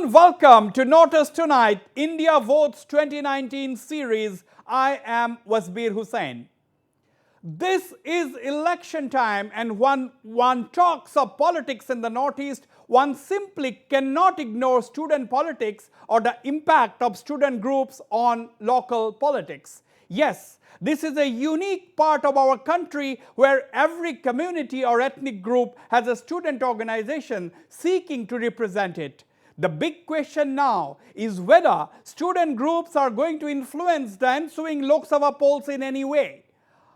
and welcome to Notice Tonight, India Votes 2019 series. I am Wasbir Hussain. This is election time, and when one talks of politics in the Northeast, one simply cannot ignore student politics or the impact of student groups on local politics. Yes, this is a unique part of our country where every community or ethnic group has a student organization seeking to represent it. The big question now is whether student groups are going to influence the ensuing Lok Sabha polls in any way.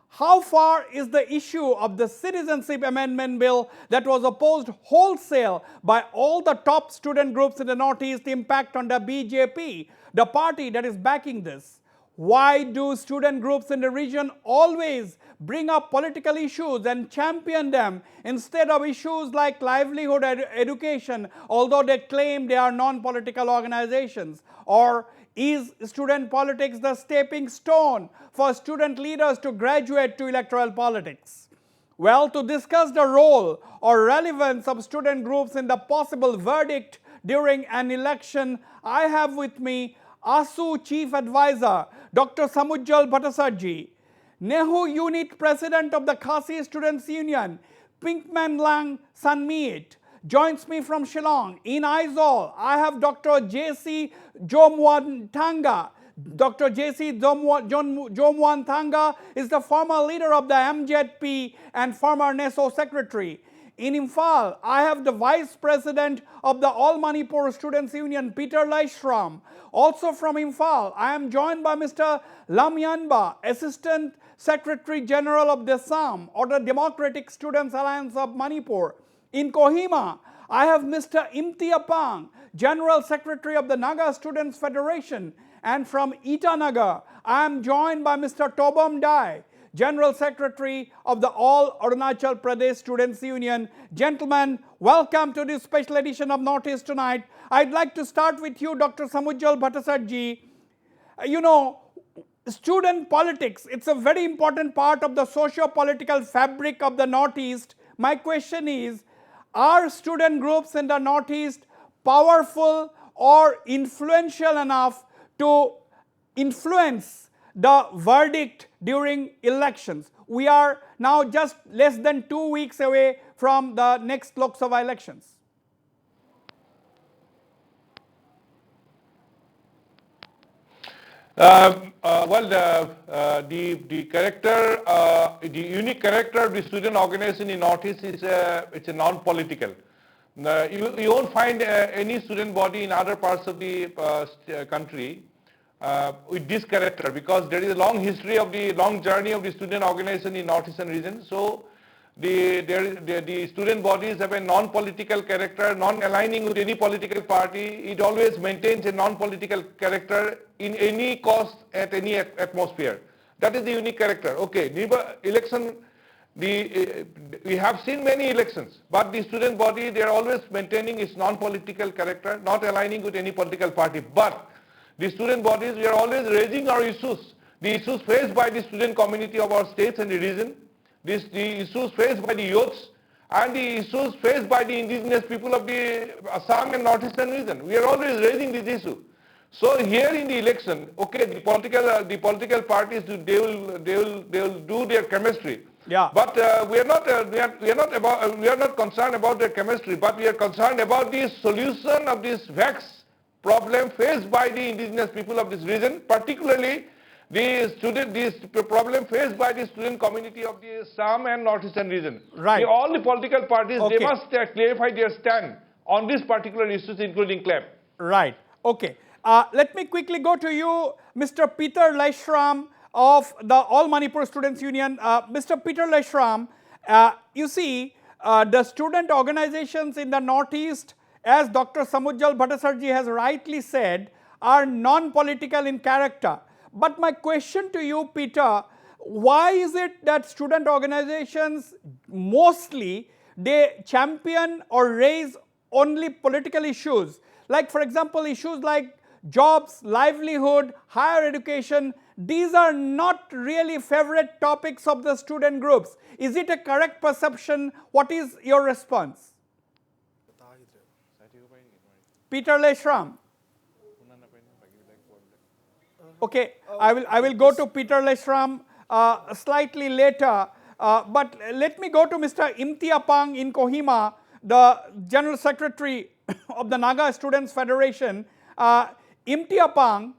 How far is the issue of the Citizenship Amendment Bill that was opposed wholesale by all the top student groups in the Northeast impact on the BJP, the party that is backing this? Why do student groups in the region always bring up political issues and champion them instead of issues like livelihood education, although they claim they are non-political organizations? Or is student politics the stepping stone for student leaders to graduate to electoral politics? Well, to discuss the role or relevance of student groups in the possible verdict during an election, I have with me ASU Chief Advisor, Dr. Samujjal Bhattacharjee, Nehu Unit President of the Khasi Students Union, Pinkman Lang Sanmeet, joins me from Shillong. In Aizawl, I have Dr. J.C. Jomwan Thanga. Dr. J.C. Jomwan Thanga is the former leader of the MJP and former NESO Secretary. In Imphal, I have the Vice President of the All Manipur Students Union, Peter Laishram. Also from Imphal, I am joined by Mr. Lamyanba, Assistant Secretary General of the Assam or the Democratic Students Alliance of Manipur. In Kohima, I have Mr. Imtiapang, General Secretary of the Naga Students Federation. And from Itanagar, I am joined by Mr. Tobam Dai, General Secretary of the All Arunachal Pradesh Students Union. Gentlemen, welcome to this special edition of Notice Tonight. I'd like to start with you, Dr. Samujjal Bhattacharjee. You know, student politics, it's a very important part of the socio-political fabric of the Northeast. My question is, are student groups in the Northeast powerful or influential enough to influence the verdict during elections? We are now just less than 2 weeks away from the next Lok Sabha elections. The character, the unique character of the student organization in Northeast is it's a non-political. You won't find any student body in other parts of the country with this character, because there is a long history of the long journey of the student organization in Northeastern region. So the student bodies have a non-political character, non-aligning with any political party. It always maintains a non-political character in any cost at any atmosphere. That is the unique character. Okay, election, we have seen many elections, but the student body, they are always maintaining its non-political character, not aligning with any political party. But the student bodies, we are always raising our issues, the issues faced by the student community of our states and the region, the issues faced by the youths, and the issues faced by the indigenous people of the Assam and Northeastern region. We are always raising this issue. So here in the election, okay, the political parties, they will do their chemistry. Yeah. But we are not concerned about their chemistry, but we are concerned about the solution of this vexed problem faced by the indigenous people of this region, particularly this problem faced by the student community of the Assam and Northeastern region. Right. All the political parties, Okay, they must clarify their stand on these particular issues, including CLAP. Right. Okay. Let me quickly go to you, Mr. Peter Laishram of the All Manipur Students Union. Mr. Peter Laishram, you see, the student organizations in the Northeast, as Dr. Samujjal Bhattacharjee has rightly said, are non-political in character. But my question to you, Peter, why is it that student organizations mostly, they champion or raise only political issues? Like, for example, issues like jobs, livelihood, higher education, these are not really favorite topics of the student groups. Is it a correct perception? What is your response? Peter Leshram. Okay, I will go to Peter Leshram slightly later, but let me go to Mr. Imtiapang in Kohima, the General Secretary of the Naga Students Federation. Imtiapang,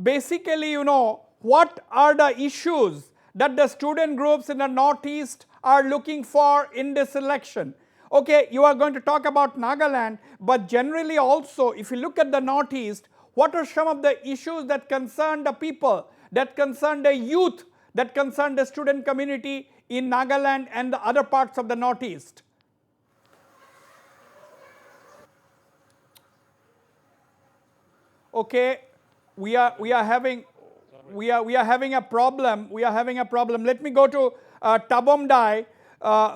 basically, you know, what are the issues that the student groups in the Northeast are looking for in this election? Okay, you are going to talk about Nagaland, but generally also, if you look at the Northeast, what are some of the issues that concern the people, that concern the youth, that concern the student community in Nagaland and the other parts of the Northeast? Okay, we are having a problem. Let me go to Tabom Dai.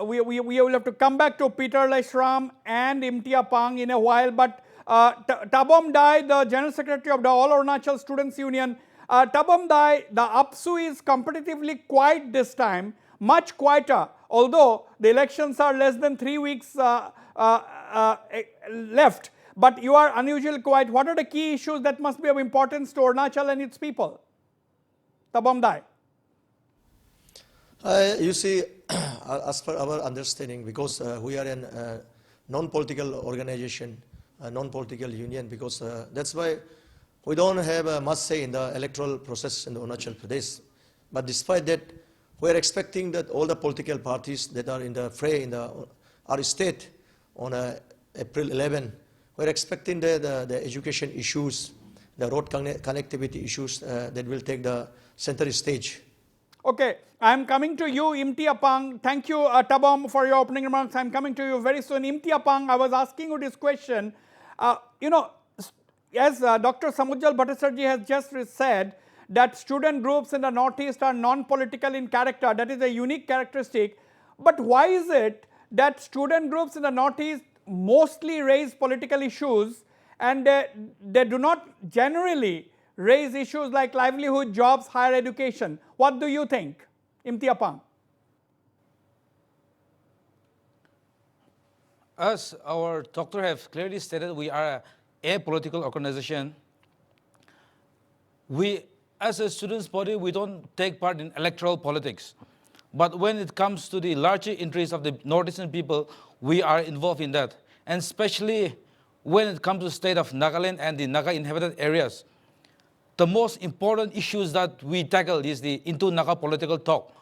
We will have to come back to Peter Leshram and Imtiapang in a while, but Tabom Dai, the General Secretary of the All Arunachal Students Union. Tabom Dai, the APSU is competitively quiet this time, much quieter, although the elections are less than 3 weeks left. But you are unusually quiet. What are the key issues that must be of importance to Arunachal and its people? Tabom Dai. You see, as per our understanding, because we are a non-political organization, a non-political union, because that's why we don't have much say in the electoral process in the Arunachal Pradesh. But despite that, we are expecting that all the political parties that are in the fray in our state on April 11, we are expecting the education issues, the road connectivity issues that will take the center stage. Okay, I am coming to you, Imtiapang. Thank you, Tabom, for your opening remarks. I am coming to you very soon. Imtiapang, I was asking you this question. You know, as Dr. Samujjal Bhattacharjee has just said, that student groups in the Northeast are non-political in character. That is a unique characteristic. But why is it that student groups in the Northeast mostly raise political issues and they do not generally raise issues like livelihood, jobs, higher education? What do you think, Imtiapang? As our doctor have clearly stated, we are a political organization. We, as a students' body, we don't take part in electoral politics. But when it comes to the larger interests of the Northeastern people, we are involved in that. And especially when it comes to the state of Nagaland and the Naga inhabited areas, the most important issues that we tackle is the into-Naga political talk,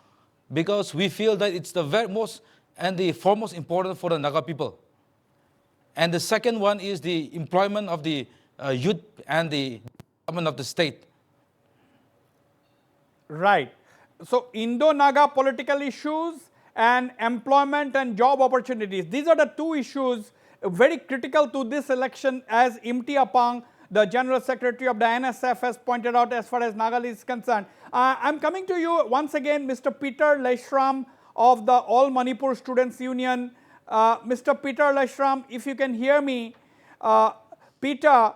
because we feel that it's the very most and the foremost important for the Naga people. And the second one is the employment of the youth and the development of the state. Right. So, Indo-Naga political issues and employment and job opportunities. These are the two issues very critical to this election, as Imtiapang, the General Secretary of the NSF, has pointed out as far as Nagaland is concerned. I'm coming to you once again, Mr. Peter Leshram of the All Manipur Students Union. Mr. Peter Leshram, if you can hear me, Peter,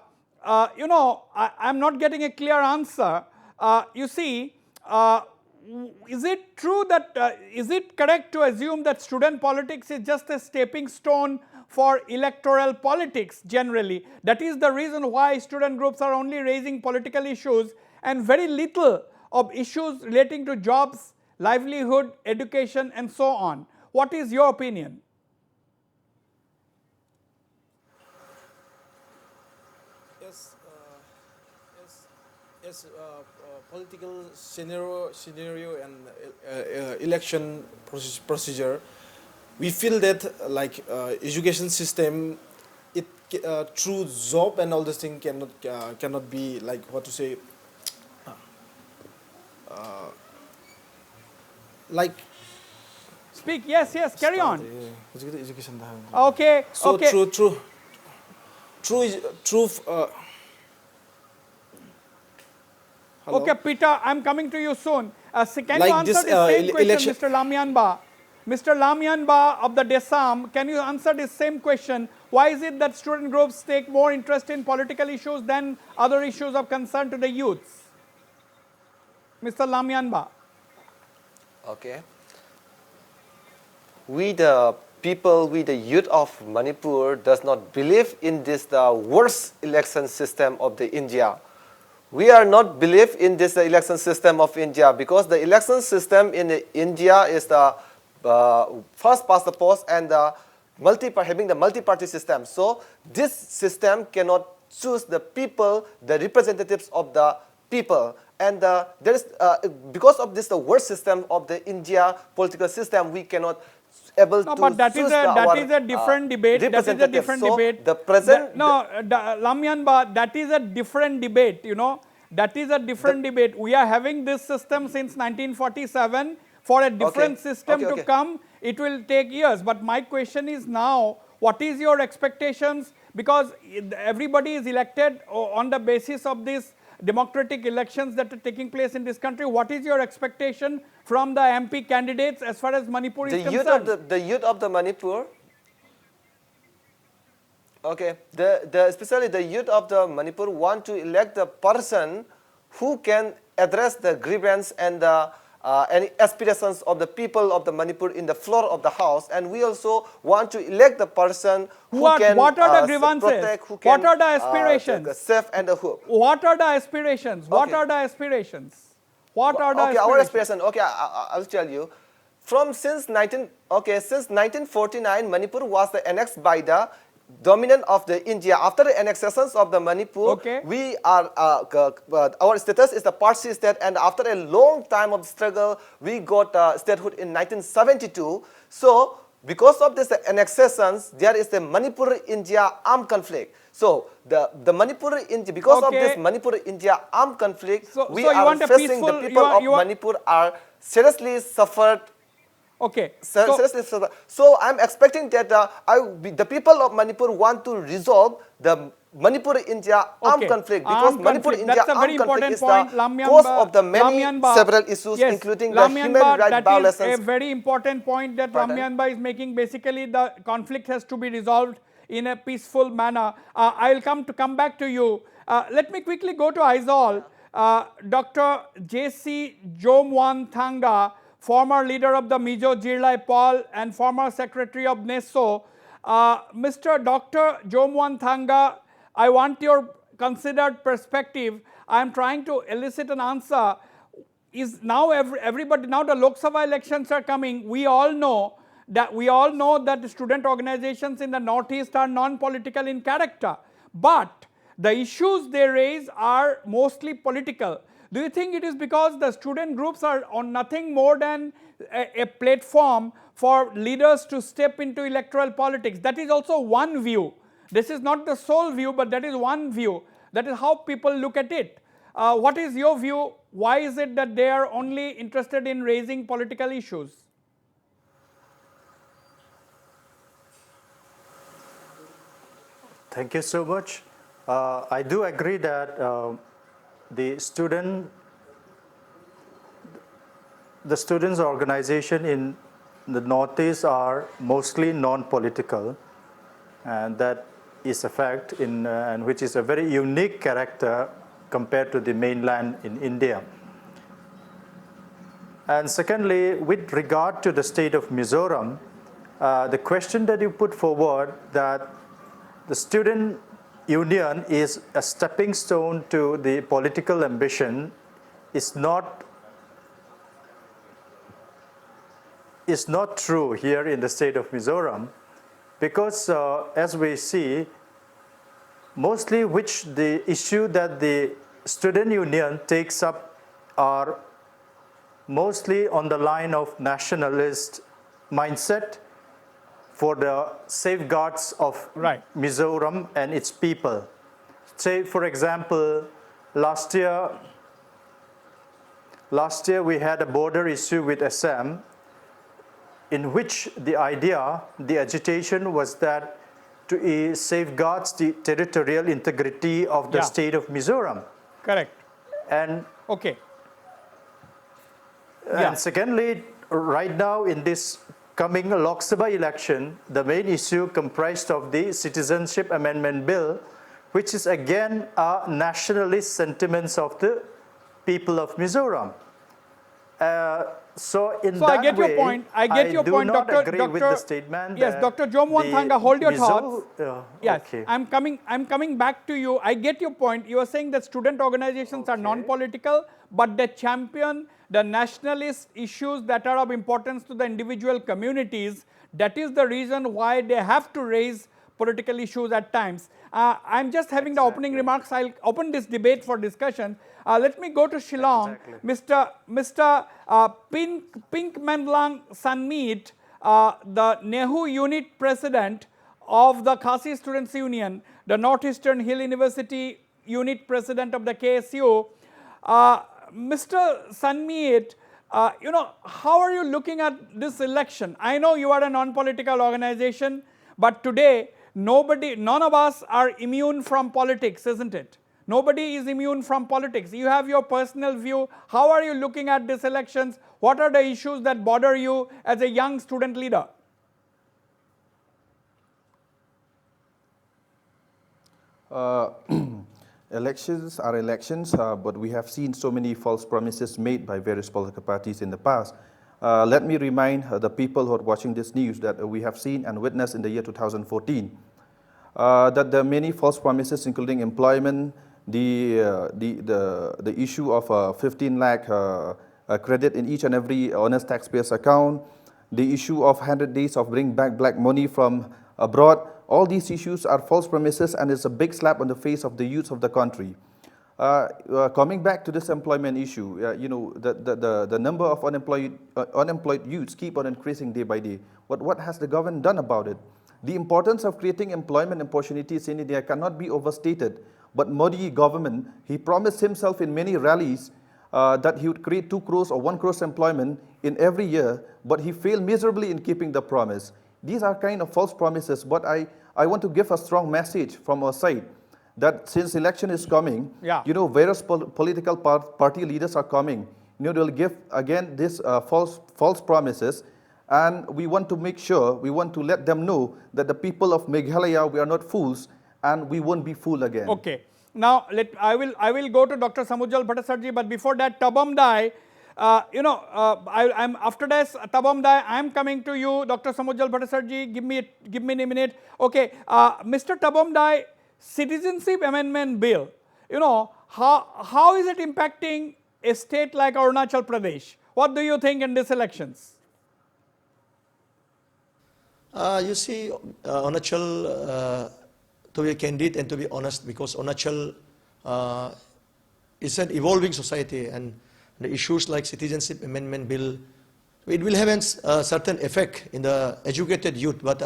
you know, I'm not getting a clear answer. You see, is it true that, is it correct to assume that student politics is just a stepping stone for electoral politics generally? That is the reason why student groups are only raising political issues and very little of issues relating to jobs, livelihood, education, and so on. What is your opinion? Yes, political scenario and election procedure, we feel that like education system, it through job and all this thing cannot be like what to say, like. Speak. Yes. Carry on. Education. Okay. So okay. True. Hello? Okay, Peter, I'm coming to you soon. Can Like you answer this, the same question, election- Mr. Lamyanba? Mr. Lamyanba of the Assam, can you answer this same question? Why is it that student groups take more interest in political issues than other issues of concern to the youths? Mr. Lamyanba. Okay. We, the people, we the youth of Manipur does not believe in this the worst election system of the India. We are not believe in this election system of India because the election system in India is the first past the post and the having the multi-party system. So this system cannot choose the people, the representatives of the people. And there is because of this the worst system of the India political system, we cannot able No, to but that choose is a our, different debate. That is a different So debate. the present Lamyanba, that is a different debate. You know, that is a different debate. We are having this system since 1947. For a different system to come, it will take years. But my question is now, what is your expectations? Because everybody is elected on the basis of these democratic elections that are taking place in this country. What is your expectation from the MP candidates as far as Manipur is concerned? The youth of the Manipur. Okay, especially the youth of the Manipur want to elect the person who can address the grievance and the any aspirations of the people of the Manipur in the floor of the house, and we also want to elect the person who can what are the grievances? protect, who can what are the aspirations? Save and the who. What are the aspirations? What are the aspirations? What are the aspirations? Our aspiration. Okay, I will tell you. Since 1949, Manipur was annexed by the dominant of the India. After the annexations of the Manipur, we are our status is the Parsi state, and after a long time of struggle, we got statehood in 1972. So, because of this annexations, there is the Manipur-India armed conflict. So, the Manipur-India, because of this Manipur-India armed conflict, we are facing the people of Manipur are seriously suffered. Okay. So I'm expecting that the people of Manipur want to resolve the Manipur-India armed conflict, because Manipur-India armed conflict is the cause of the many several issues, including the human rights violations. That is a very important point that Lamyanba is making. Basically, the conflict has to be resolved in a peaceful manner. I will come back to you. Let me quickly go to Aizawl. Dr. J.C. Jomwanthanga, former leader of the Mizo Jirlai Paul and former secretary of NESO. Mr. Dr. Jomwanthanga, I want your considered perspective. I am trying to elicit an answer. Is now everybody, now the Lok Sabha elections are coming. We all know that the student organizations in the Northeast are non-political in character. But the issues they raise are mostly political. Do you think it is because the student groups are on nothing more than a platform for leaders to step into electoral politics? That is also one view. This is not the sole view, but that is one view. That is how people look at it. What is your view? Why is it that they are only interested in raising political issues? Thank you so much. I do agree that the students' organization in the Northeast are mostly non-political, and that is a fact, and which is a very unique character compared to the mainland in India. And secondly, with regard to the state of Mizoram, the question that you put forward, that the student union is a stepping stone to the political ambition, is not true here in the state of Mizoram, because as we see, mostly the issue that the student union takes up are mostly on the line of nationalist mindset for the safeguards of Mizoram and its people. Say, for example, last year we had a border issue with Assam, in which the agitation was that to safeguard the territorial integrity of the state of Mizoram. Correct. And and secondly, right now in this coming Lok Sabha election, the main issue comprised of the Citizenship Amendment Bill, which is again a nationalist sentiments of the people of Mizoram. So in So that I get way, your point. I get your do point, not Doctor. agree with the statement. Yes, that Dr. Jomwan the Thanga, hold your Mizo- thoughts. Yes, okay. I'm coming back to you. I get your point. You are saying that student organizations are non-political, but they champion the nationalist issues that are of importance to the individual communities. That is the reason why they have to raise political issues at times. I'm just having the opening remarks. I'll open this debate for discussion. Let me go to Shillong. Mr. Pink Mandlang Sanmeet, the Nehu unit president of the Khasi Students Union, the Northeastern Hill University unit president of the KSU. Mr. Sanmeet, how are you looking at this election? I know you are a non-political organization, but today none of us are immune from politics, isn't it? Nobody is immune from politics. You have your personal view. How are you looking at these elections? What are the issues that bother you as a young student leader? Elections are elections, but we have seen so many false promises made by various political parties in the past. Let me remind the people who are watching this news that we have seen and witnessed in the year 2014 that there are many false promises, including employment, the issue of 15 lakh credit in each and every honest taxpayer's account, the issue of 100 days of bring back black money from abroad. All these issues are false promises, and it's a big slap on the face of the youth of the country. Coming back to this employment issue, the number of unemployed youths keep on increasing day by day. But what has the government done about it? The importance of creating employment opportunities in India cannot be overstated. But Modi government, he promised himself in many rallies that he would create 2 crores or 1 crores employment in every year, but he failed miserably in keeping the promise. These are kind of false promises, but I want to give a strong message from our side that since election is coming, various political party leaders are coming. They'll give again this false promises, and we want to make sure, we want to let them know that the people of Meghalaya, we are not fools, and we won't be fooled again. Okay. Now, I will go to Dr. Samujal Bhattacharjee, but before that, Tabam Dai, I'm after this, Tabam Dai, I'm coming to you, Dr. Samujal Bhattacharjee, give me a minute. Okay, Mr. Tabam Dai, Citizenship Amendment Bill, how is it impacting a state like Arunachal Pradesh? What do you think in these elections? You see, Arunachal, to be candid and to be honest, because Arunachal is an evolving society, and the issues like Citizenship Amendment Bill, it will have a certain effect in the educated youth, but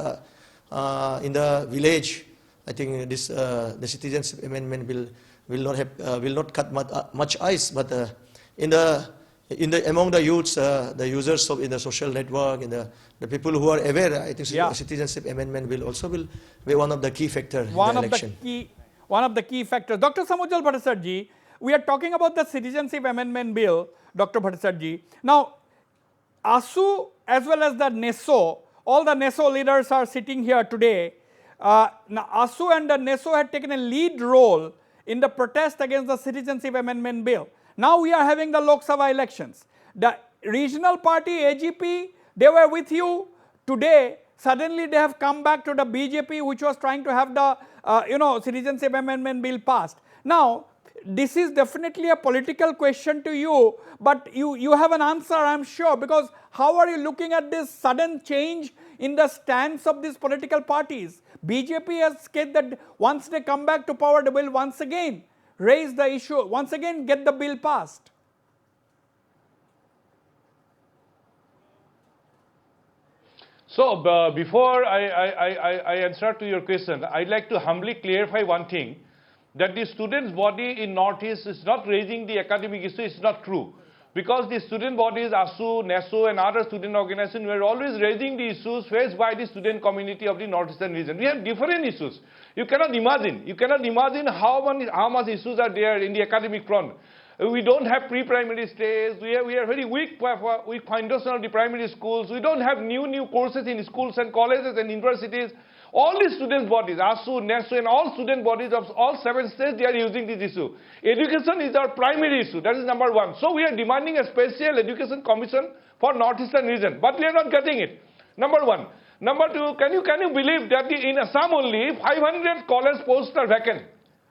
in the village, I think this the Citizenship Amendment Bill will not cut much ice, but among the youths, the users in the social network, and the people who are aware, I think Citizenship Amendment Bill also will be one of the key factors in the election. One of the key factors. Dr. Samujal Bhattacharjee, we are talking about the Citizenship Amendment Bill, Dr. Bhattacharjee. Now, ASU as well as the NESO, all the NESO leaders are sitting here today. Now, ASU and the NESO had taken a lead role in the protest against the Citizenship Amendment Bill. Now we are having the Lok Sabha elections. The regional party, AGP, they were with you. Today, suddenly they have come back to the BJP, which was trying to have the Citizenship Amendment Bill passed. Now, this is definitely a political question to you, but you have an answer, I'm sure, because how are you looking at this sudden change in the stance of these political parties? BJP has said that once they come back to power, they will once again raise the issue, once again get the bill passed. So before I answer to your question, I'd like to humbly clarify one thing, that the students' body in Northeast is not raising the academic issue. It's not true. Because the student bodies, ASU, NESO and other student organizations were always raising the issues faced by the student community of the Northeastern region. We have different issues. You cannot imagine how much issues are there in the academic front. We don't have pre-primary stage. We are very weak foundation of the primary schools. We don't have new courses in schools and colleges and universities. All the student bodies, ASU, NESU, and all student bodies of all 7 states, they are using this issue. Education is our primary issue. That is number 1. So we are demanding a special education commission for Northeastern region, but we are not getting it. Number 1. Number 2, can you believe that in Assam only 500 college posts are vacant,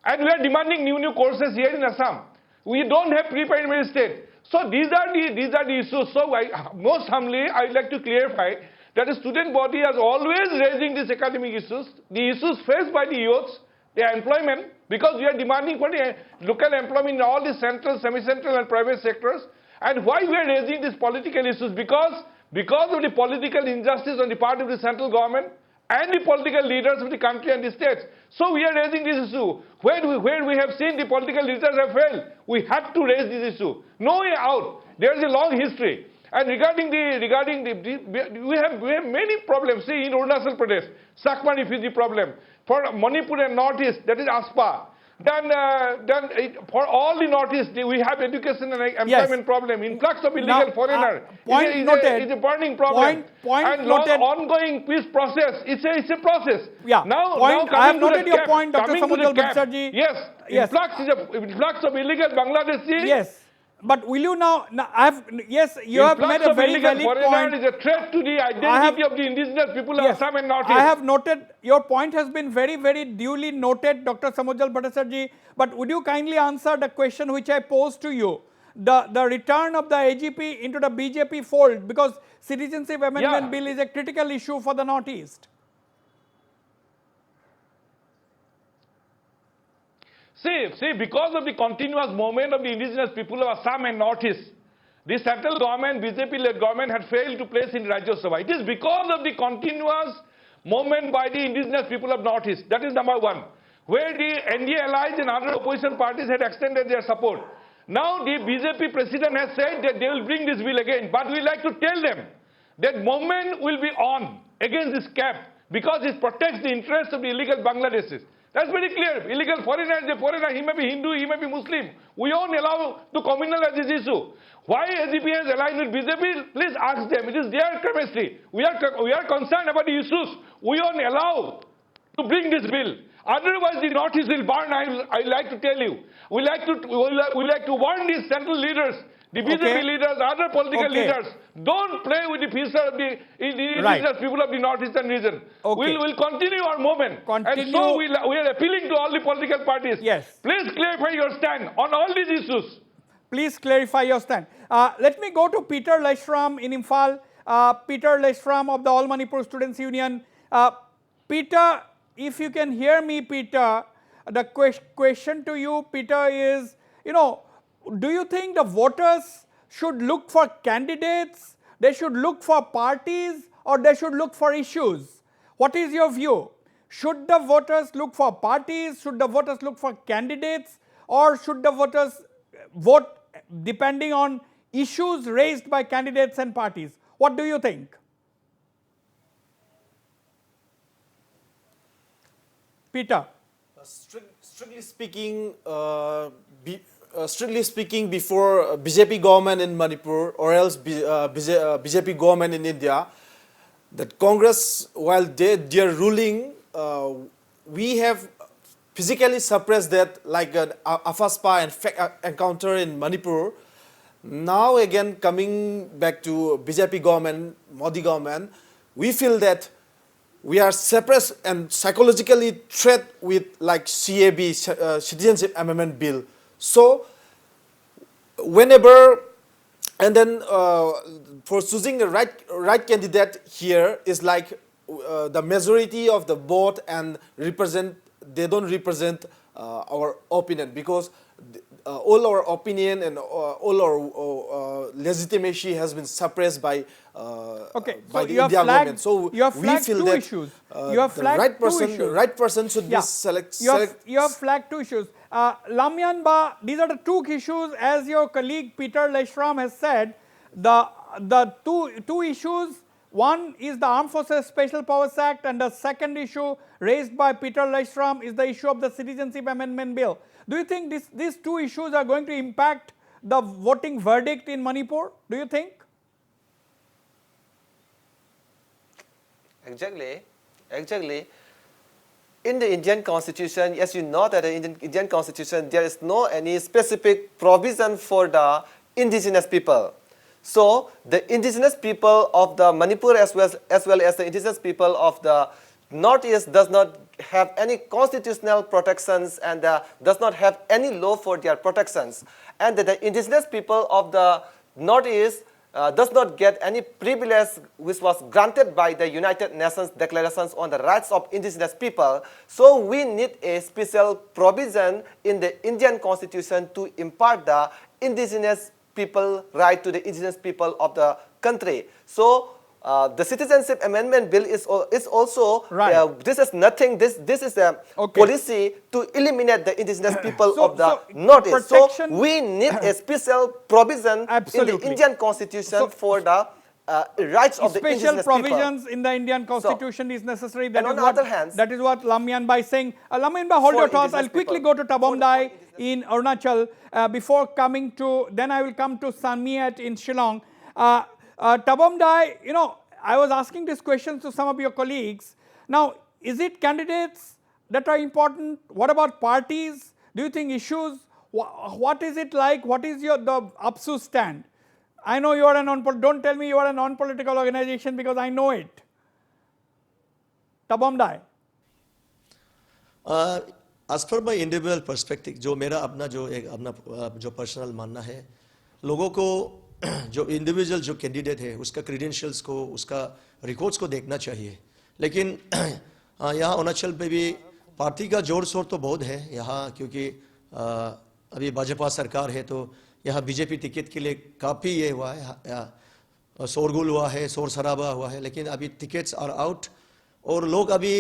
and we are demanding new courses here in Assam. We don't have pre-primary state. So these are the issues. So most humbly, I would like to clarify that the student body is always raising these academic issues, the issues faced by the youths, their employment, because we are demanding for the local employment in all the central, semi-central and private sectors. And why we are raising these political issues? Because of the political injustice on the part of the central government and the political leaders of the country and the states. So we are raising this issue. Where we have seen the political leaders have failed, we have to raise this issue. No way out. There is a long history. And regarding we have many problems. See, in Arunachal Pradesh, Sakma refugee problem. For Manipur and Northeast, that is ASPA. Then for all the Northeast, we have education and employment problem. Influx of illegal foreigner is a burning problem. And noted. Ongoing peace process. It's a process. Yeah. Now I have noted your point, Dr. Samujal Bhattacharjee. Yes. Influx of illegal Bangladeshi. Yes. But will you now you have made a very valid point. Is a threat to the identity of the indigenous people of Assam and Northeast. I have noted, your point has been very, very duly noted, Dr. Samujal Bhattacharjee. But would you kindly answer the question which I posed to you? The return of the AGP into the BJP fold, because Citizenship Amendment Bill is a critical issue for the Northeast. See, because of the continuous movement of the indigenous people of Assam and Northeast, the central government, BJP-led government had failed to place in Rajya Sabha. It is because of the continuous movement by the indigenous people of Northeast. That is number 1. Where the NDA allies and other opposition parties had extended their support. Now the BJP president has said that they will bring this bill again. But we like to tell them that movement will be on against this cap because it protects the interests of the illegal Bangladeshis. That's very clear. Illegal foreigner is a foreigner. He may be Hindu, he may be Muslim. We won't allow to communalize this issue. Why AGP has aligned with BJP? Please ask them. It is their chemistry. We are concerned about the issues. We won't allow to bring this bill. Otherwise, the Northeast will burn. I like to tell you. We like to warn these central leaders, the BJP leaders, other political leaders. Don't play with the future of the indigenous people of the Northeastern region. We'll continue our movement. And so we are appealing to all the political parties. Yes. Please clarify your stand on all these issues. Please clarify your stand. Let me go to Peter Leshram in Imphal. Peter Leshram of the All Manipur Students Union. Peter, if you can hear me, Peter, the question to you, Peter, is, do you think the voters should look for candidates, they should look for parties, or they should look for issues? What is your view? Should the voters look for parties, should the voters look for candidates, or should the voters vote depending on issues raised by candidates and parties? What do you think? Peter. Strictly speaking, before BJP government in Manipur or else BJP government in India, that Congress, while they are ruling, we have physically suppressed that, like an AFASPA and fake encounter in Manipur. Now again coming back to BJP government, Modi government, we feel that we are suppressed and psychologically threat with like CAB, Citizenship Amendment Bill. So whenever, and then for choosing the right candidate here is like the majority of the vote and they don't represent our opinion, because all our opinion and all our legitimacy has been suppressed by the India government. So you have we flagged feel two that issues. You have flagged the right person should be select. You have flagged two issues. Lamyan Ba, these are the two issues, as your colleague Peter Leshram has said. The two issues. One is the Armed Forces Special Powers Act, and the second issue raised by Peter Leshram is the issue of the Citizenship Amendment Bill. Do you think these two issues are going to impact the voting verdict in Manipur? Do you think? Exactly. in the Indian Constitution, yes, you know that in the Indian Constitution, there is no any specific provision for the indigenous people. So the indigenous people of the Manipur as well as the indigenous people of the Northeast does not have any constitutional protections and does not have any law for their protections. And the indigenous people of the Northeast does not get any privilege which was granted by the United Nations Declarations on the Rights of Indigenous People. So we need a special provision in the Indian Constitution to impart the indigenous people right to the indigenous people of the country. So the Citizenship Amendment Bill is also, Right. this is nothing, this is a Okay. policy to eliminate the indigenous people So- of the so Northeast. So protection- we need a special provision in Absolutely. the Indian Constitution So- for the rights of the Special indigenous people. provisions in the Indian Constitution is necessary. and on the other hand, that is what Lamyan Bhai is saying. Lamyan Bhai, hold for your thoughts. I'll indigenous quickly people. go to Tabomdai in Arunachal before coming to, then I will come to Sanmiat in Shillong. Tabomdai, you know, I was asking these questions to some of your colleagues. Now, is it candidates that are important? What about parties? Do you think issues? What is it like? What is the APSU stand? I know you are a don't tell me you are a non-political organization because I know it. Tabomdai. As per my individual perspective, जो मेरा अपना जो एक अपना जो personal मानना है, लोगों को जो इंडिविजुअल जो कैंडिडेट है उसका क्रेडेंशियल्स को उसका रिकॉर्ड्स को देखना चाहिए. लेकिन यहाँ अरुणाचल पे भी पार्टी का जोर शोर तो बहुत है यहाँ, क्योंकि अभी भाजपा सरकार है तो यहाँ बीजेपी टिकट के लिए काफ़ी ये हुआ है, शोरगुल हुआ है, शोर शराबा हुआ है. लेकिन अभी टिकट्स आर आउट और लोग अभी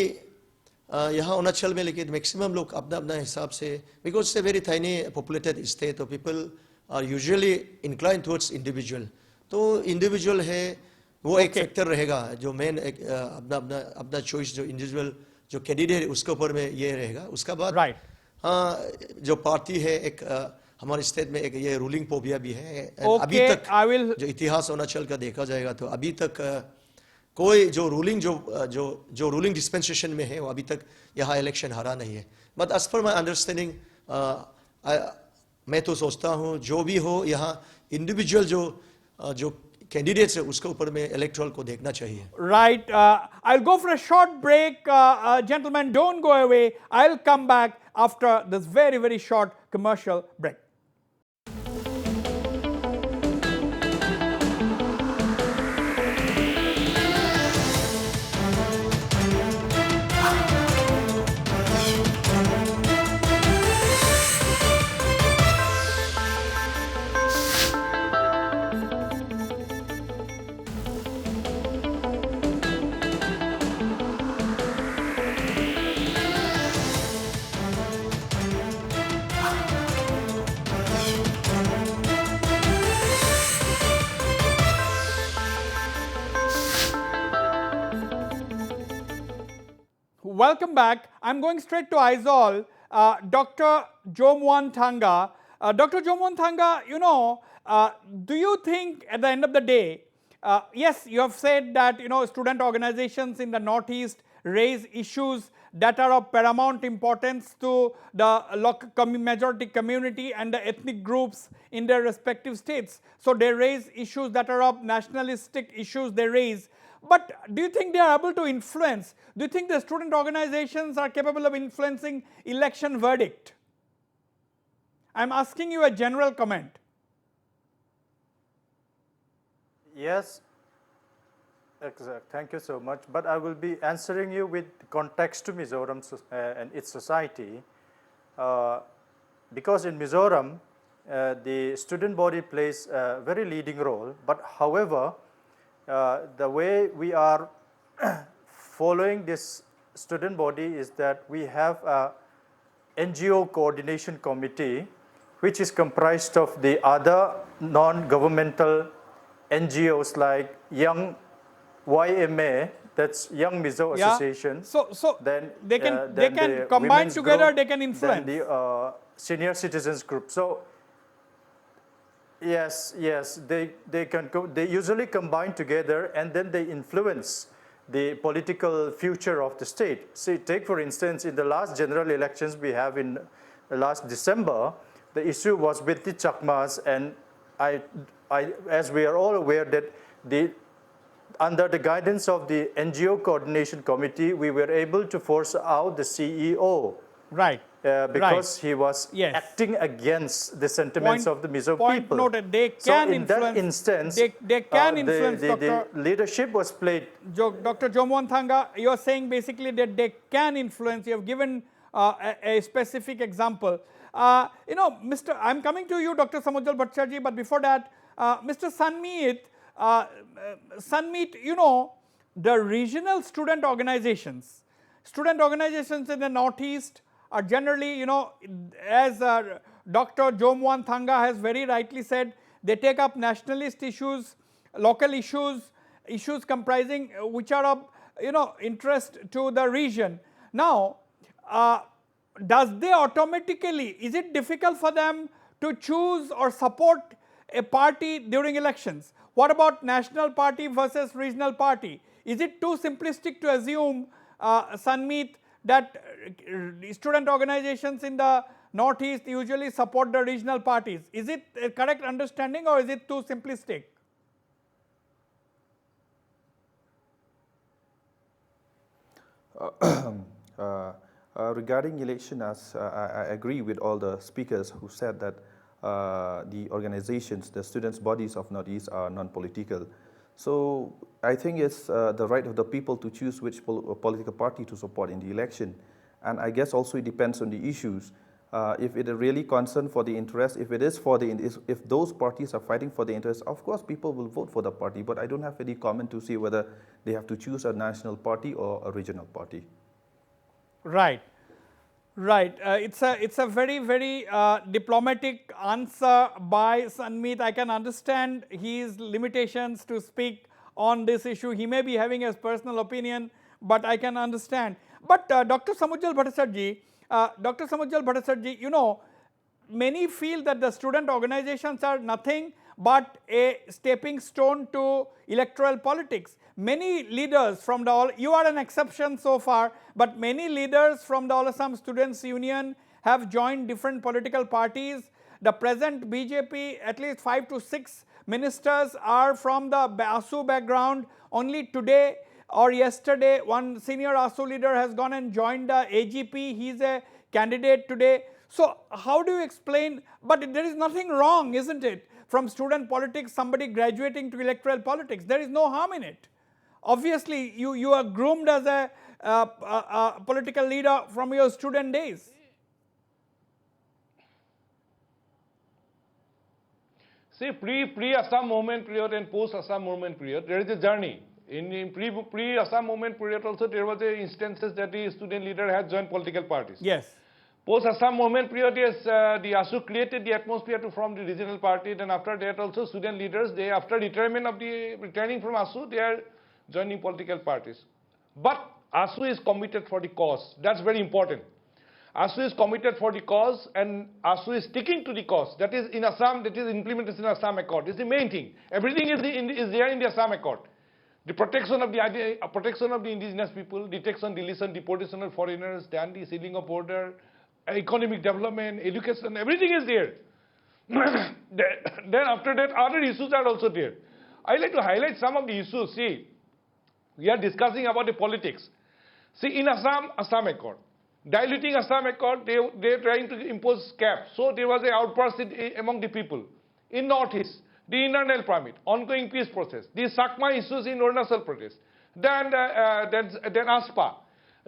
यहाँ अरुणाचल में, लेकिन मैक्सिमम लोग अपना अपना हिसाब से, because it's a very tiny populated state, तो people are usually incline towards individual. तो इंडिविजुअल है वो एक फैक्टर रहेगा जो मेन एक अपना अपना अपना चॉइस जो इंडिविजुअल जो कैंडिडेट है उसके ऊपर में ये रहेगा. उसका बाद जो पार्टी है एक हमारे स्टेट में एक ये रूलिंग पोबिया भी है. अभी तक जो इतिहास अरुणाचल का देखा जाएगा तो अभी तक कोई जो रूलिंग डिस्पेंसेशन में है वो अभी तक यहाँ इलेक्शन हारा नहीं है. But as per my understanding मैं तो सोचता हूँ जो भी हो यहाँ इंडिविजुअल जो कैंडिडेट्स है उसके ऊपर में इलेक्टोरल को देखना चाहिए. Right. I'll go for a short break. Gentlemen, don't go away. I'll come back after this very, very short commercial break. Welcome back. I'm going straight to Aizawl. Dr. Jomwan Thanga. Dr. Jomwan Thanga, you know, do you think at the end of the day, yes, you have said that, you know, student organizations in the Northeast raise issues that are of paramount importance to the local majority community and the ethnic groups in their respective states. So they raise issues that are of nationalistic issues they raise. But do you think they are able to influence? Do you think the student organizations are capable of influencing election verdict? I'm asking you a general comment. Yes, exact. Thank you so much. But I will be answering you with context to Mizoram and its society. Because in Mizoram, the student body plays a very leading role. But however, the way we are following this student body is that we have a NGO coordination committee which is comprised of the other non-governmental NGOs like Young YMA, that's Young Mizo Association. So then they can the combine women's together, group, they can influence. Then the senior citizens group. So yes, they usually combine together and then they influence the political future of the state. See, take for instance, in the last general elections we have in last December, the issue was with the Chakmas, and as we are all aware that under the guidance of the NGO Coordination Committee, we were able to force out the CEO. Right. Because he was Yes. acting against the sentiments of the Mizo Point people. noted. They So can in that influence. instance, They can influence, the Dr. leadership was played. Dr. Jomwan Thanga, you are saying basically that they can influence. You have given a specific example. I'm coming to you, Dr. Samujjal Bhattacharjee, but before that, Mr. Sanmeet, the regional student organizations in the Northeast are generally, as Dr. Jomwan Thanga has very rightly said, they take up nationalist issues, local issues comprising which are of, interest to the region. Now, does they automatically, is it difficult for them to choose or support a party during elections? What about national party versus regional party? Is it too simplistic to assume, Sanmeet, that student organizations in the Northeast usually support the regional parties? Is it a correct understanding or is it too simplistic? Regarding election, as I agree with all the speakers who said that the organizations, the students' bodies of Northeast are non-political. So I think it's the right of the people to choose which political party to support in the election. And I guess also it depends on the issues. If it is really concerned for the interest, if those parties are fighting for the interest, of course people will vote for the party. But I don't have any comment to say whether they have to choose a national party or a regional party. Right. It's a very, very diplomatic answer by Sanmeet. I can understand his limitations to speak on this issue. He may be having his personal opinion, but I can understand. But Dr. Samujjal Bhattacharjee, many feel that the student organizations are nothing but a stepping stone to electoral politics. Many leaders from you are an exception so far, but many leaders from the All Assam Students Union have joined different political parties. The present BJP, at least 5 to 6 ministers are from the ASU background. Only today or yesterday, one senior ASU leader has gone and joined the AGP. He is a candidate today. So how do you explain? But there is nothing wrong, isn't it? From student politics, somebody graduating to electoral politics. There is no harm in it. Obviously, you are groomed as a political leader from your student days. See, pre-Assam movement period and post-Assam movement period, there is a journey. In pre-Assam movement period also, there was instances that the student leader had joined political parties. Yes. Post-Assam movement period, yes, the ASU created the atmosphere to form the regional party. Then after that also, student leaders, after returning from ASU, they are joining political parties. But ASU is committed for the cause. That's very important. ASU is committed for the cause, and ASU is sticking to the cause. That is in Assam, that is implementation of Assam Accord. It's the main thing. Everything is there in the Assam Accord. The protection of the indigenous people, detection, deletion, deportation of foreigners, then the sealing of border, economic development, education, everything is there. Then after that, other issues are also there. I like to highlight some of the issues. See, we are discussing about the politics. See, in Assam Accord, diluting Assam Accord, they are trying to impose cap. So there was an outburst among the people. In Northeast, the internal permit, ongoing peace process, the Sakma issues in Arunachal Pradesh, then ASPA,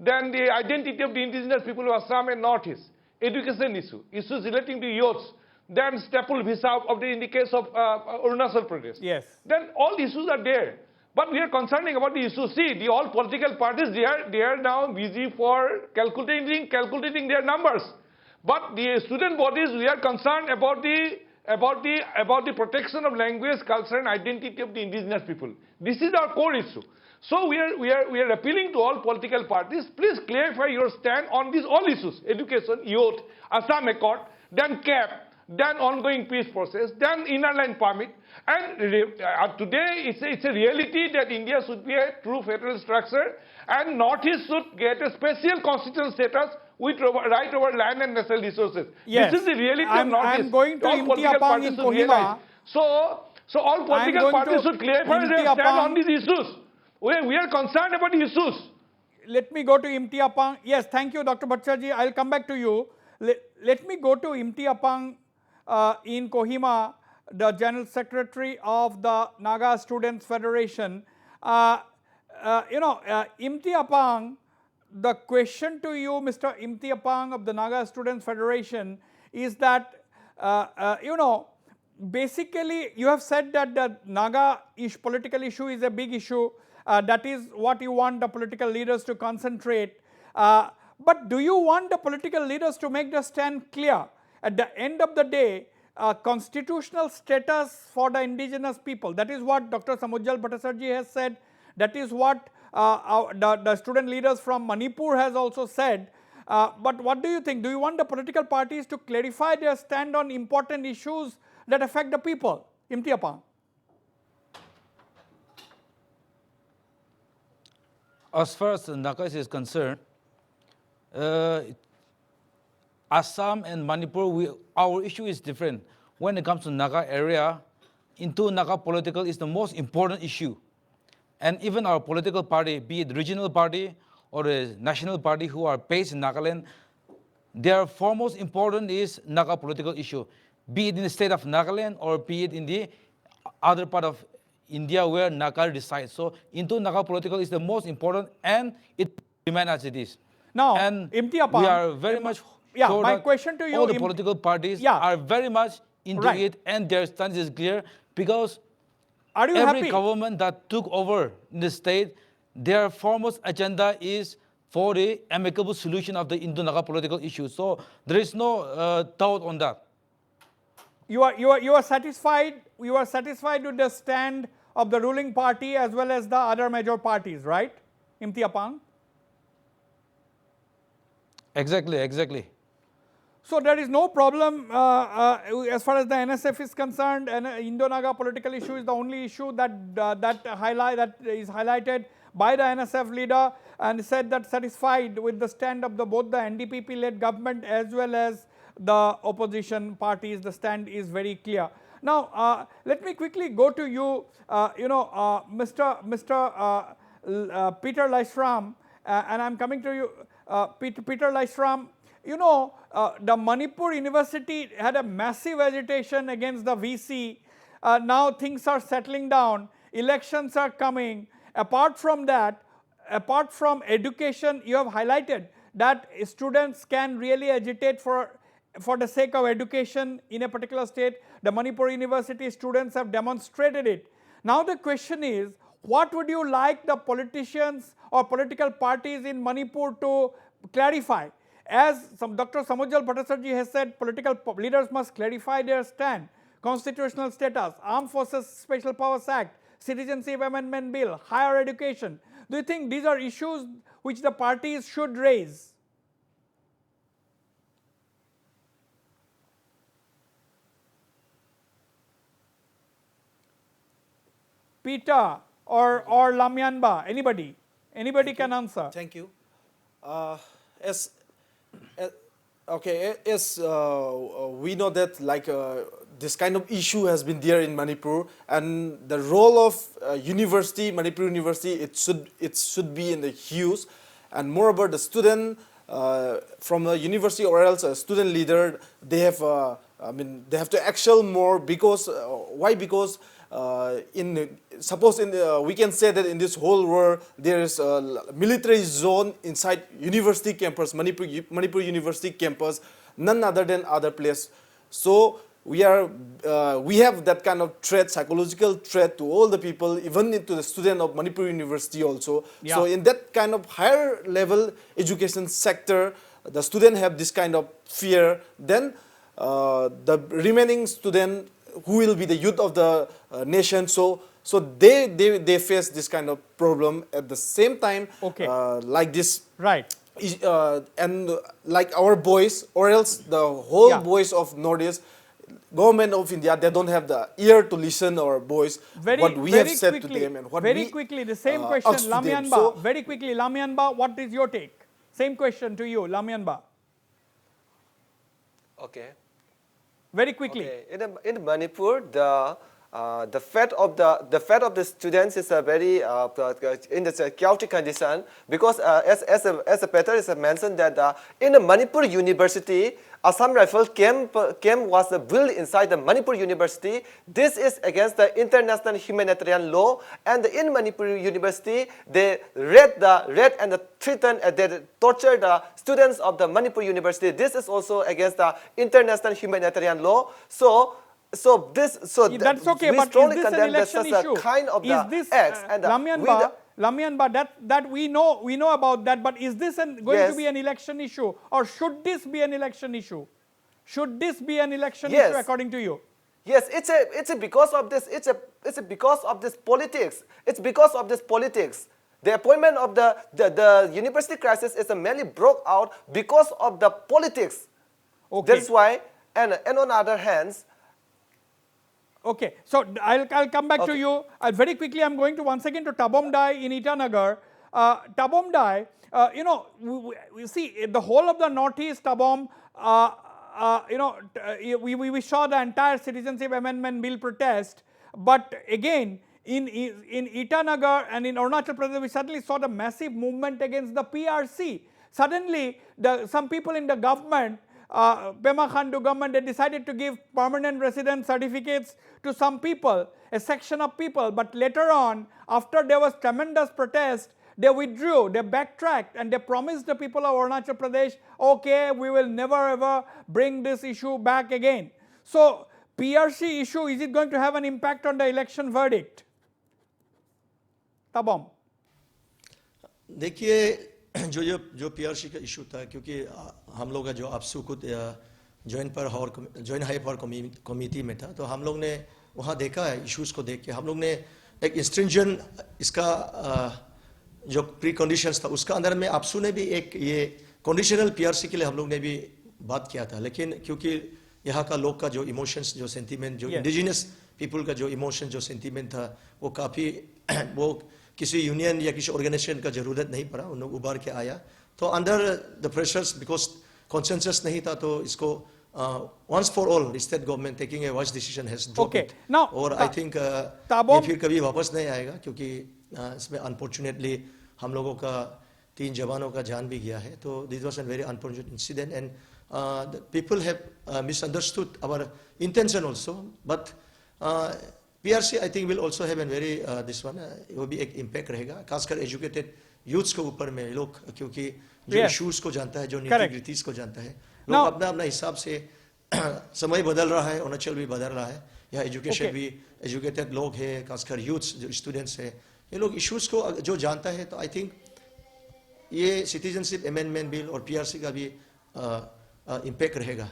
then the identity of the indigenous people of Assam and Northeast, education issues relating to youths, then staple visa in the case of Arunachal Pradesh. Yes. Then all the issues are there. But we are concerning about the issues. See, all political parties, they are now busy for calculating their numbers. But the student bodies, we are concerned about the protection of language, culture, and identity of the indigenous people. This is our core issue. So we are appealing to all political parties. Please clarify your stand on these all issues: education, youth, Assam Accord, then CAP, then ongoing peace process, then inner line permit. And today it's a reality that India should be a true federal structure and Northeast should get a special constitutional status with right over land and natural resources. Yes. This is the reality of I'm Northeast. going to All political Imtiapang parties in should realize. Kohima. So all political going parties to should clarify their stand Imtiapang. on these issues. We are concerned about the issues. Let me go to Imtiapang. Yes, thank you, Dr. Bhattacharjee. I'll come back to you. Let me go to Imtiapang in Kohima, the General Secretary of the Naga Students Federation. Imtiapang, the question to you, Mr. Imtiapang of the Naga Students Federation, is that, basically you have said that the Naga political issue is a big issue. That is what you want the political leaders to concentrate. But do you want the political leaders to make the stand clear? At the end of the day, constitutional status for the indigenous people, that is what Dr. Samujjal Bhattacharjee has said. That is what the student leaders from Manipur has also said. But what do you think? Do you want the political parties to clarify their stand on important issues that affect the people? Imtiapang. As far as Naga is concerned, Assam and Manipur, our issue is different. When it comes to Naga area, into Naga political is the most important issue. And even our political party, be it regional party or a national party who are based in Nagaland, their foremost important is Naga political issue. Be it in the state of Nagaland or be it in the other part of India where Naga resides. So into Naga political is the most important and it remains as it is. Now, and Imtiapang, we are very much sure my that question to you, all the political parties are very much into Right. it and their stance is clear because are you every happy? government that took over in the state, their foremost agenda is for the amicable solution of the Indo-Naga political issues. So there is no doubt on that. You are satisfied. You are satisfied with the stand of the ruling party as well as the other major parties, right, Imtiapang? Exactly. So there is no problem as far as the NSF is concerned. And Indo-Naga political issue is the only issue that is highlighted by the NSF leader, and said that satisfied with the stand of both the NDPP-led government as well as the opposition parties. The stand is very clear. Now, let me quickly go to you, Mr. Peter Lysram, and I'm coming to you, Peter Lysram. The Manipur University had a massive agitation against the VC. Now things are settling down. Elections are coming. Apart from that, apart from education, you have highlighted that students can really agitate for the sake of education in a particular state. The Manipur University students have demonstrated it. Now the question is, what would you like the politicians or political parties in Manipur to clarify? As Dr. Samujjal Bhattacharjee has said, political leaders must clarify their stand. Constitutional status, Armed Forces Special Powers Act, Citizenship Amendment Bill, higher education. Do you think these are issues which the parties should raise? Peter or Lamyanba, anybody can answer. Thank you. As we know that this kind of issue has been there in Manipur, and the role of Manipur University, it should be in the hues, and moreover the student from the university or else a student leader, they have they have to excel more because why? Because we can say that in this whole world there is a military zone inside university campus, Manipur University campus, none other than other place. So we have that kind of threat, psychological threat to all the people, even to the student of Manipur University also. Yeah. So in that kind of higher level education sector, the student have this kind of fear. Then the remaining student who will be the youth of the nation, so they face this kind of problem at the same time. Okay. Like this, Right. and like our boys or else the whole Yeah. boys of Northeast, government of India, they don't have the ear to listen our voice, what we have said to quickly, them and what very we quickly, the same question, asked to them. Lamyanba. So, Very quickly, Lamyanba, what is your take? Same question to you, Lamyanba. Okay. Very quickly. Okay. In Manipur, the fate of the students is a very in this chaotic condition, because as a Peter is mentioned that in the Manipur University, Assam Rifle camp was built inside the Manipur University. This is against the international humanitarian law, and in Manipur University they raid and threaten, they torture the students of the Manipur University. This is also against the international humanitarian law. That's okay, we but strongly is this an condemn election such issue? a kind of Is this, acts and Lamyanba, that we know about that, but is this going to be an election issue, or should this be an election issue? Should this be an election issue according to you? Yes, it's because of this. It's because of this politics. It's because of this politics. The appointment of the university crisis is mainly broke out because of the politics. Okay. That's why, and on the other hands. Okay, so I'll come back to you. Very quickly, I'm going to once again to Tabom Dai in Itanagar. Tabom Dai, you know, we see the whole of the northeast Tabom, we saw the entire citizenship amendment bill protest, but again, in Itanagar and in Arunachal Pradesh, we suddenly saw the massive movement against the PRC. Suddenly, some people in the government, Pema Khandu government, they decided to give permanent residence certificates to some people, a section of people, but later on, after there was tremendous protest, they withdrew, they backtracked, and they promised the people of Arunachal Pradesh, okay, we will never ever bring this issue back again. So, PRC issue, is it going to have an impact on the election verdict? Tabom. देखिए जो PRC का issue था, क्योंकि हम लोग का जो आपसू खुद जॉइंट हाई पावर कमेटी में था, तो हम लोग ने वहाँ देखा है इश्यूज़ को देख के हम लोग ने एक इंस्ट्रिंजेंट इसका जो प्री कंडीशंस था उसका अंदर में आपसू ने भी एक ये कंडीशनल पीआरसी के लिए हम लोग ने भी बात किया था, लेकिन क्योंकि यहाँ का लोग का जो इमोशंस जो सेंटीमेंट जो इंडिजिनस पीपल का जो इमोशन जो सेंटीमेंट था वो काफ़ी वो किसी यूनियन या किसी ऑर्गेनाइजेशन का ज़रूरत नहीं पड़ा, उन लोग उबार के आया तो under the pressures because consensus नहीं था तो इसको once for all state government taking a wise decision has dropped it और आई थिंक ये फिर कभी वापस नहीं आएगा, क्योंकि इसमें अनफॉर्चुनेटली हम लोगों का 3 जवानों का जान भी गया है, तो this was an very unfortunate incident and people have misunderstood our intention also, but PRC I think will also have a very this one वो भी एक इम्पैक्ट रहेगा, खासकर एजुकेटेड यूथ्स के ऊपर में लोग, क्योंकि जो इश्यूज को जानता है, जो नीति-ग्रीतिस को जानता है, लोग अपना अपना हिसाब से समय बदल रहा है, अरुणाचल भी बदल रहा है, यहाँ एजुकेशन भी एजुकेटेड लोग हैं, खासकर यूथ्स जो स्टूडेंट्स हैं, ये लोग इश्यूज को जो जानता है, तो आई थिंक ये सिटीजनशिप अमेंडमेंट बिल और PRC का भी इम्पैक्ट रहेगा।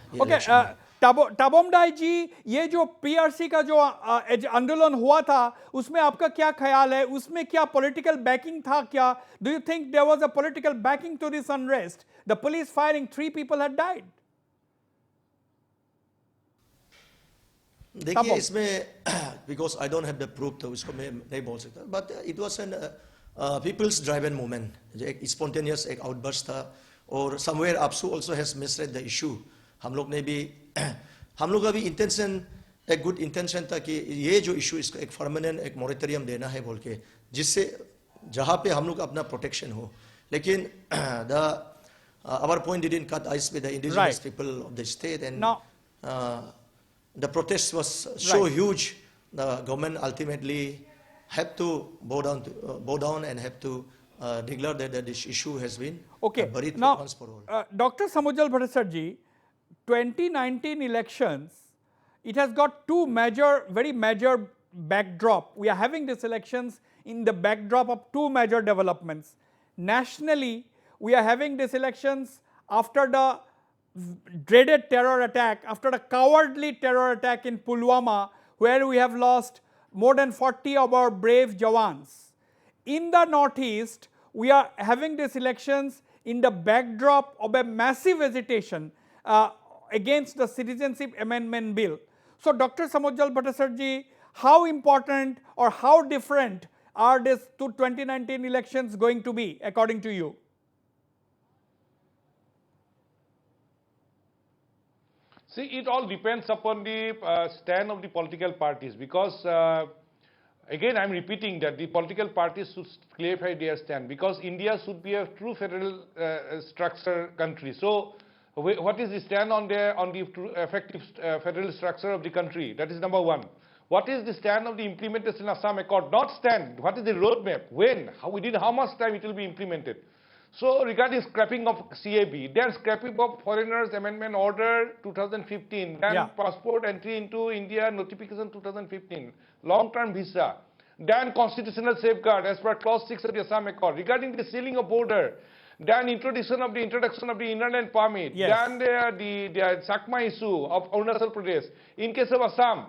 Tabom Dai जी, ये जो PRC का जो आंदोलन हुआ था उसमें आपका क्या ख्याल है, उसमें क्या पॉलिटिकल बैकिंग था क्या? Do you think there was a political backing to this unrest? The police firing 3 people had died. देखिए इसमें because I don't have the proof तो इसको मैं नहीं बोल सकता, but it was an people's driven movement, एक स्पॉन्टेनियस एक आउटबर्स्ट था, और somewhere AAPSU also has misread the issue. हम लोग ने भी हम लोग का भी इंटेंशन एक गुड इंटेंशन था कि ये जो इशू इसका एक परमानेंट एक मोरेटोरियम देना है बोल के, जिससे जहाँ पे हम लोग अपना प्रोटेक्शन हो, लेकिन the our point didn't cut ice with the indigenous people of the state and the protest was so huge, the government ultimately had to bow down and have to declare that this issue has been buried once for all. Dr. Samujal Bhattacharjee, 2019 elections, it has got very major backdrop. We are having these elections in the backdrop of 2 major developments. Nationally, we are having these elections after the dreaded terror attack, after a cowardly terror attack in Pulwama, where we have lost more than 40 of our brave Jawans. In the northeast, we are having these elections in the backdrop of a massive agitation against the Citizenship Amendment Bill. So, Dr. Samojjal Bhattacharjee, how important or how different are these 2019 elections going to be according to you? See, it all depends upon the stand of the political parties, because again, I'm repeating that the political parties should clarify their stand, because India should be a true federal structure country. So, what is the stand on the true effective federal structure of the country? That is number one. What is the stand of the implementation of Assam Accord? Not stand. What is the roadmap? When? Within how much time it will be implemented? So, regarding scrapping of CAB, then scrapping of Foreigners Amendment Order 2015, then passport entry into India notification 2015, long-term visa, then constitutional safeguard as per clause 6 of the Assam Accord, regarding the sealing of border, then introduction of the inland permit, then the Sakma issue of Arunachal Pradesh, in case of Assam,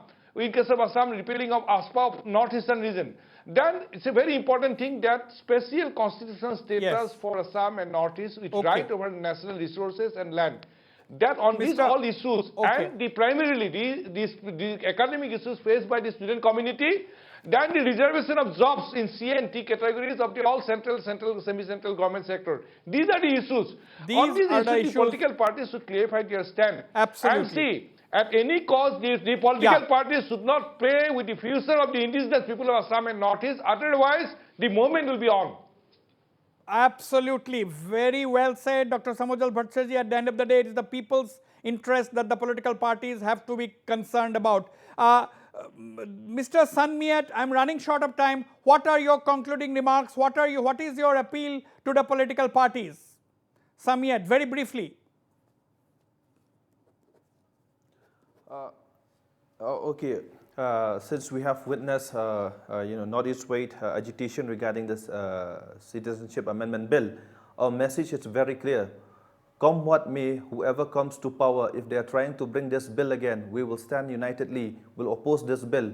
repealing of ASPA of northeastern region. Then it's a very important thing that special constitutional status for Assam and Northeast with right over national resources and land. That on these all issues and primarily the academic issues faced by the student community, then the reservation of jobs in C and T categories of the all central, semi-central government sector. These are the issues. On these issues, the political parties should clarify their stand. Absolutely. And see, at any cost, the political parties should not play with the future of the indigenous people of Assam and Northeast. Otherwise, the movement will be on. Absolutely. Very well said, Dr. Samojjal Bhattacharjee. At the end of the day, it is the people's interest that the political parties have to be concerned about. Mr. Sanmiat, I'm running short of time. What are your concluding remarks? What is your appeal to the political parties? Sanmiat, very briefly. Okay. Since we have witnessed, Northeast-wide agitation regarding this Citizenship Amendment Bill, our message is very clear. Come what may, whoever comes to power, if they are trying to bring this bill again, we will stand unitedly, we'll oppose this bill.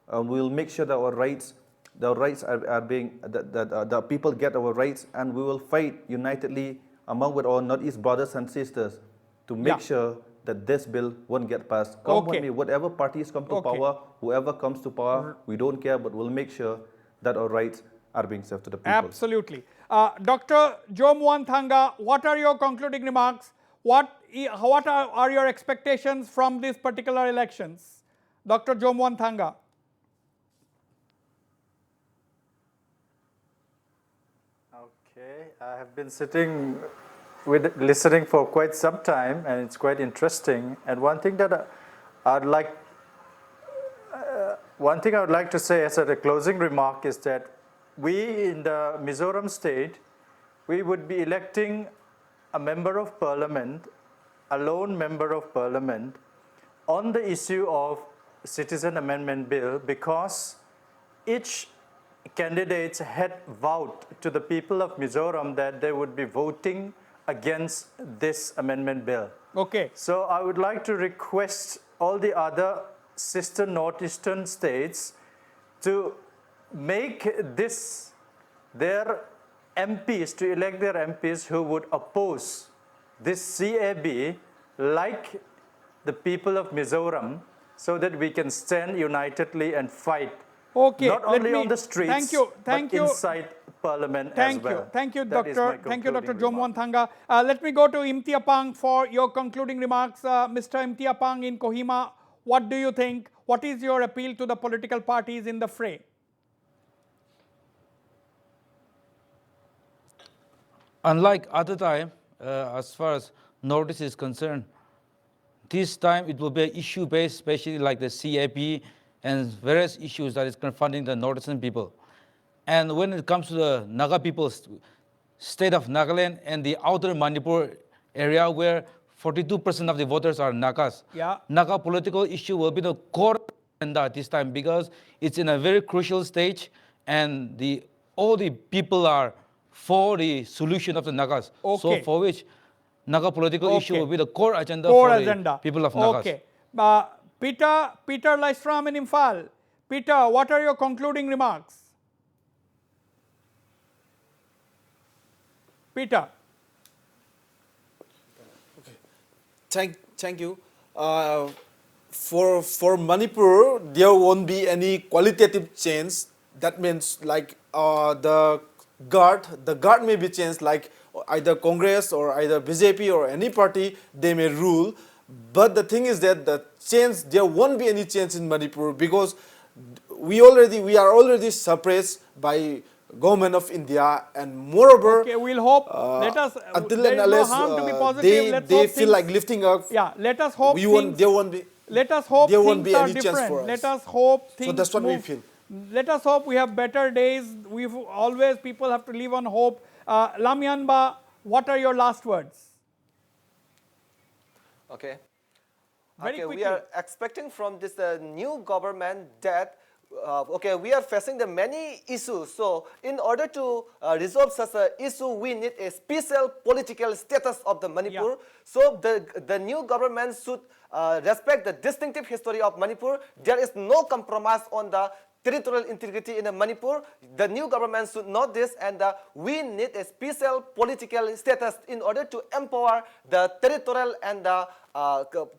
We'll make sure that our rights are being, that the people get our rights, and we will fight unitedly among with our Northeast brothers and sisters to make sure that this bill won't get passed. Come what may, whatever parties come to power, whoever comes to power, we don't care, but we'll make sure that our rights are being served to the people. Absolutely. Dr. Jomuan Thanga, what are your concluding remarks? What are your expectations from these particular elections? Dr. Jomuan Thanga. Okay, I have been sitting listening for quite some time, and it's quite interesting. And one thing I would like to say as a closing remark is that we in the Mizoram state, we would be electing a member of parliament, a lone member of parliament, on the issue of Citizen Amendment Bill, because each candidate had vowed to the people of Mizoram that they would be voting against this amendment bill. Okay. So I would like to request all the other sister northeastern states to make this their MPs, to elect their MPs who would oppose this CAB like the people of Mizoram, so that we can stand unitedly and fight. Okay. Not only on the streets, thank but you. inside Parliament as well. Thank you, That is my Dr. concluding Jomuan Thanga. Let me go to Imtiapang for your concluding remarks. Mr. Imtiapang in Kohima, what do you think? What is your appeal to the political parties in the fray? Unlike other time, as far as Northeast is concerned, this time it will be issue-based, especially like the CAP and various issues that is confronting the Northeastern people. And when it comes to the Naga people, state of Nagaland and the outer Manipur area where 42% of the voters are Nagas, Naga political issue will be the core agenda this time, because it's in a very crucial stage, and all the people are for the solution of the Nagas. So for which Naga political issue will be the core agenda for the people of Nagas. Okay. Peter Lystrom in Imphal. Peter, what are your concluding remarks? Peter. Okay. Thank you. For Manipur, there won't be any qualitative change. That means like the guard may be changed, like either Congress or either BJP or any party, they may rule. But the thing is that there won't be any change in Manipur, because we are already suppressed by government of India, and moreover, Okay, we'll hope. Let us. until There and is no unless harm to be positive. Let's they hope feel things- like lifting up, Yeah, let us hope there won't be. Let us hope there won't things be are any chance different. for us. Let us hope things So that's what we move. feel. Let us hope we have better days. We've always, people have to live on hope. Lamyanba, what are your last words? Okay. Very Okay, we quickly. are expecting from this new government that okay, we are facing the many issues. So in order to resolve such an issue, we need a special political status of the Manipur. So the new government should respect the distinctive history of Manipur. There is no compromise on the territorial integrity in Manipur. The new government should know this, and we need a special political status in order to empower the territorial and the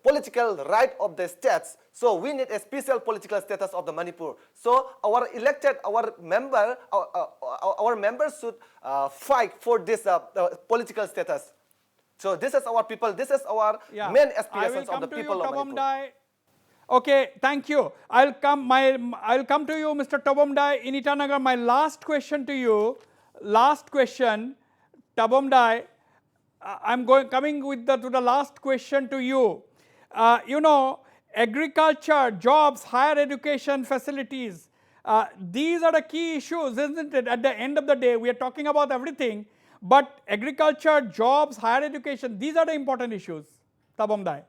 political right of the states. So we need a special political status of the Manipur. So our members should fight for this political status. So this is our people. This is our main aspirations of the people of Manipur. Dai. Okay, thank you. I'll come to you, Mr. Tobom Dai in Itanagar. My last question to you. Last question, Tobom Dai. I'm coming to the last question to you. You know, agriculture, jobs, higher education facilities. These are the key issues, isn't it? At the end of the day, we are talking about everything, but agriculture, jobs, higher education, these are the important issues. Tobom Dai.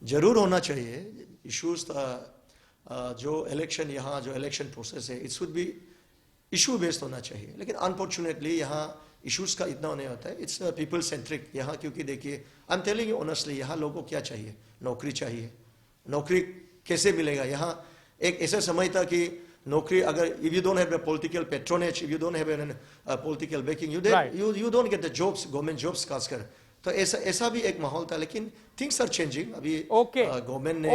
जरूर होना चाहिए issues जो election यहाँ जो election process है it should be issue based होना चाहिए लेकिन अनफॉर्चुनेटली यहाँ इश्यूज का इतना नहीं होता है इट्स पीपल सेंट्रिक यहाँ क्योंकि देखिए I am telling you honestly यहाँ लोगों को क्या चाहिए चाहिए नौकरी कैसे मिलेगा यहाँ एक ऐसा समय था कि नौकरी अगर if you don't have a political patronage if you don't have an political backing you don't get the jobs government jobs खासकर तो ऐसा भी एक माहौल था लेकिन थिंग्स आर चेंजिंग अभी गवर्नमेंट ने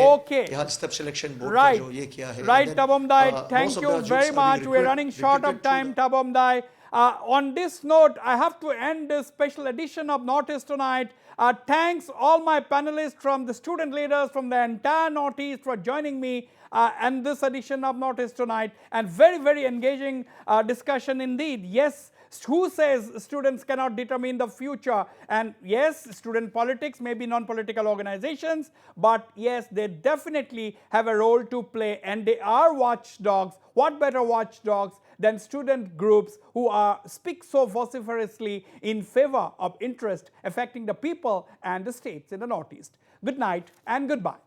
यहाँ स्टेप सिलेक्शन बोर्ड का जो ये किया है right Tobom Dai, thank you very much. We are running short of time, Tobom Dai. On this note, I have to end this special edition of Northeast Tonight. Thanks all my panelists from the student leaders from the entire Northeast for joining me and this edition of Northeast Tonight, and very, very engaging discussion indeed. Yes, who says students cannot determine the future? And yes, student politics may be non-political organizations, but yes, they definitely have a role to play, and they are watchdogs. What better watchdogs than student groups who speak so vociferously in favor of interest affecting the people and the states in the Northeast. Good night and goodbye.